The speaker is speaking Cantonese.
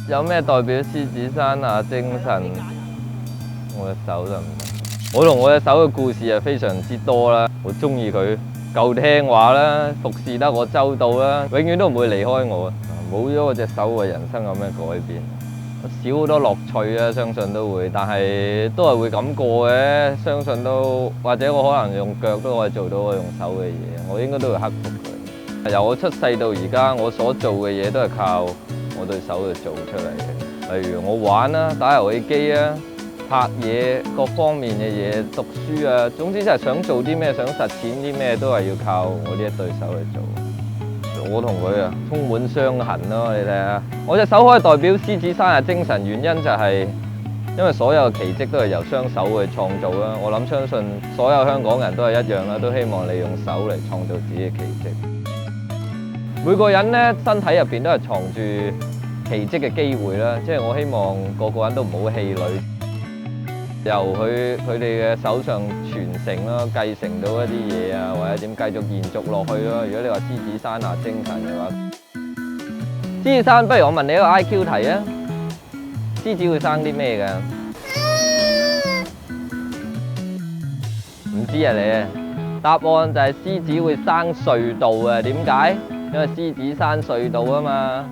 有咩代表獅子山啊精神？我隻手得唔得？我同我隻手嘅故事係非常之多啦。我中意佢，夠聽話啦，服侍得我周到啦，永遠都唔會離開我啊！冇咗我隻手，我人生有咩改變？少好多樂趣啊，相信都會，但係都係會咁過嘅。相信都或者我可能用腳都可以做到我用手嘅嘢，我應該都會克服佢。由我出世到而家，我所做嘅嘢都係靠我對手去做出嚟嘅。例如我玩啦，打遊戲機啊，拍嘢，各方面嘅嘢，讀書啊，總之就係想做啲咩，想實踐啲咩，都係要靠我呢一對手去做。我同佢啊，充滿傷痕咯，你睇下，我隻手可以代表獅子山嘅精神，原因就係因為所有奇蹟都係由雙手去創造啦。我諗相信所有香港人都係一樣啦，都希望利用手嚟創造自己嘅奇蹟。每個人咧身體入邊都係藏住奇蹟嘅機會啦，即係我希望個個人都唔好氣餒。由佢哋嘅手上傳承啦，繼承到一啲嘢啊，或者點繼續延續落去咯。如果你話獅子山下精神嘅話，獅子山，不如我問你一個 IQ 題啊，獅子會生啲咩㗎？唔知啊你？答案就係獅子會生隧道啊！點解？因為獅子山隧道啊嘛。